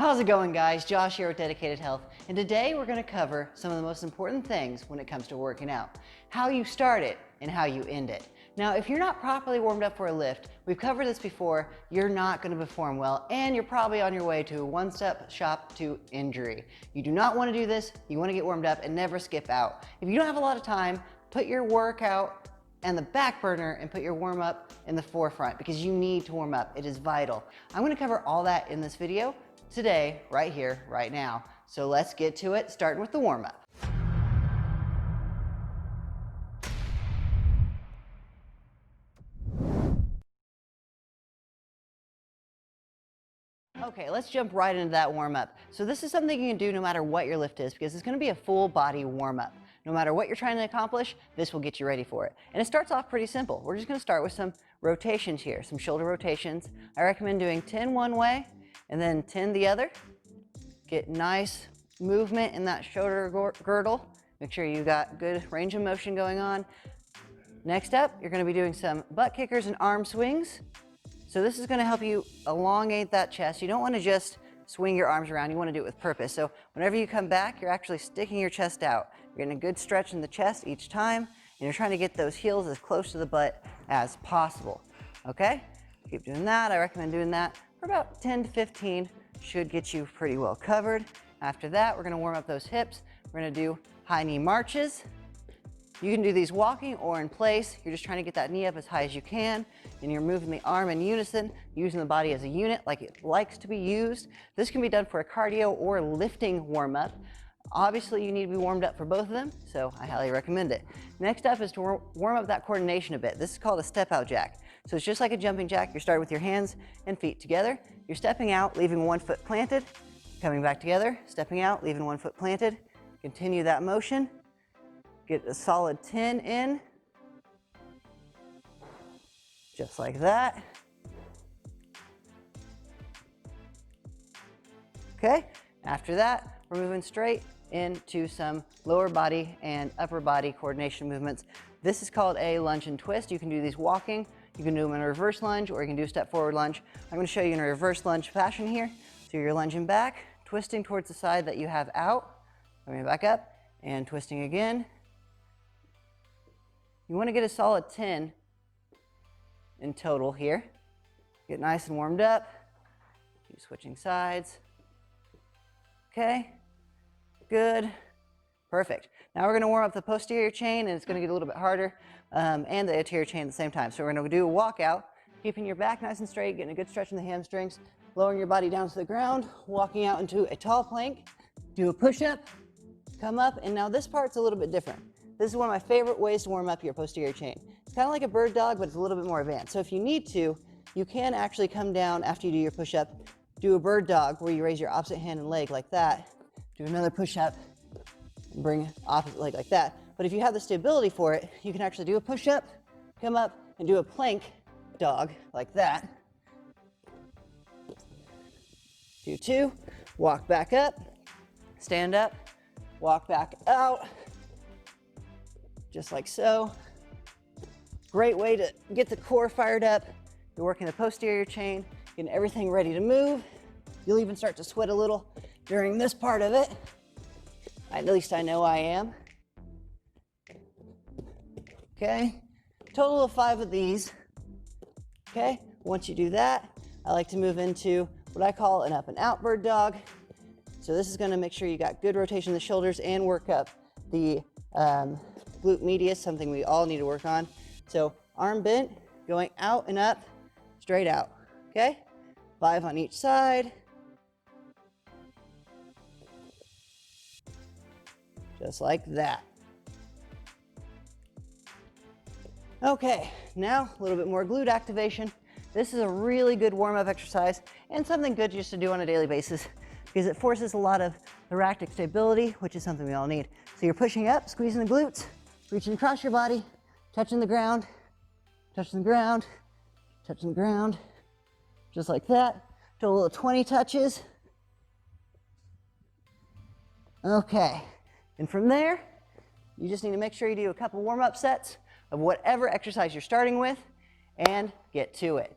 How's it going, guys? Josh here with Dedicated Health, and today we're going to cover some of the most important things when it comes to working out. How you start it and how you end it. Now, if you're not properly warmed up for a lift, we've covered this before, you're not going to perform well, and you're probably on your way to a one-step shop to injury. You do not want to do this. You want to get warmed up and never skip out. If you don't have a lot of time, put your workout and the back burner and put your warm up in the forefront because you need to warm up. It is vital. I'm going to cover all that in this video today, right here, right now. So let's get to it, starting with the warm up. Okay, let's jump right into that warm up. So this is something you can do no matter what your lift is because it's going to be a full body warm up. No matter what you're trying to accomplish, this will get you ready for it. And it starts off pretty simple. We're just going to start with some rotations here, some shoulder rotations. I recommend doing 10 one way and then 10 the other. Get nice movement in that shoulder girdle. Make sure you got good range of motion going on. Next up, you're going to be doing some butt kickers and arm swings. So this is going to help you elongate that chest. You don't want to just swing your arms around. You want to do it with purpose. So whenever you come back, you're actually sticking your chest out. You're getting a good stretch in the chest each time, and you're trying to get those heels as close to the butt as possible. Okay? Keep doing that. I recommend doing that for about 10 to 15. Should get you pretty well covered. After that, we're going to warm up those hips. We're going to do high knee marches. You can do these walking or in place. You're just trying to get that knee up as high as you can, and you're moving the arm in unison, using the body as a unit like it likes to be used. This can be done for a cardio or lifting warm-up. Obviously, you need to be warmed up for both of them, so I highly recommend it. Next up is to warm up that coordination a bit. This is called a step-out jack. So it's just like a jumping jack. You're starting with your hands and feet together. You're stepping out, leaving one foot planted, coming back together, stepping out, leaving one foot planted. Continue that motion. Get a solid 10 in, just like that. Okay, after that, we're moving straight into some lower body and upper body coordination movements. This is called a lunge and twist. You can do these walking, you can do them in a reverse lunge, or you can do a step forward lunge. I'm going to show you in a reverse lunge fashion here. So you're lunging back, twisting towards the side that you have out, coming back up, and twisting again. You want to get a solid 10 in total here. Get nice and warmed up. Keep switching sides. Okay, good, perfect. Now we're going to warm up the posterior chain, and it's going to get a little bit harder, and the anterior chain at the same time. So we're going to do a walkout, keeping your back nice and straight, getting a good stretch in the hamstrings, lowering your body down to the ground, walking out into a tall plank, do a push-up, come up, and now this part's a little bit different. This is one of my favorite ways to warm up your posterior chain. It's kind of like a bird dog, but it's a little bit more advanced. So if you need to, you can actually come down after you do your push-up, do a bird dog where you raise your opposite hand and leg like that, do another push-up, and bring opposite leg like that. But if you have the stability for it, you can actually do a push-up, come up, and do a plank dog like that. Do two, walk back up, stand up, walk back out, just like so. Great way to get the core fired up. You're working the posterior chain, getting everything ready to move. You'll even start to sweat a little during this part of it. At least I know I am. Okay, total of 5 of these. Okay, once you do that, I like to move into what I call an up and out bird dog. So this is gonna make sure you got good rotation in the shoulders and work up the glute medius, something we all need to work on. So arm bent, going out and up, straight out, okay? 5 on each side. Just like that. Okay, now a little bit more glute activation. This is a really good warm-up exercise and something good just to do on a daily basis because it forces a lot of thoracic stability, which is something we all need. So you're pushing up, squeezing the glutes, reaching across your body, touching the ground, touching the ground, touching the ground, just like that. Total of 20 touches. Okay, and from there, you just need to make sure you do a couple warm-up sets of whatever exercise you're starting with and get to it.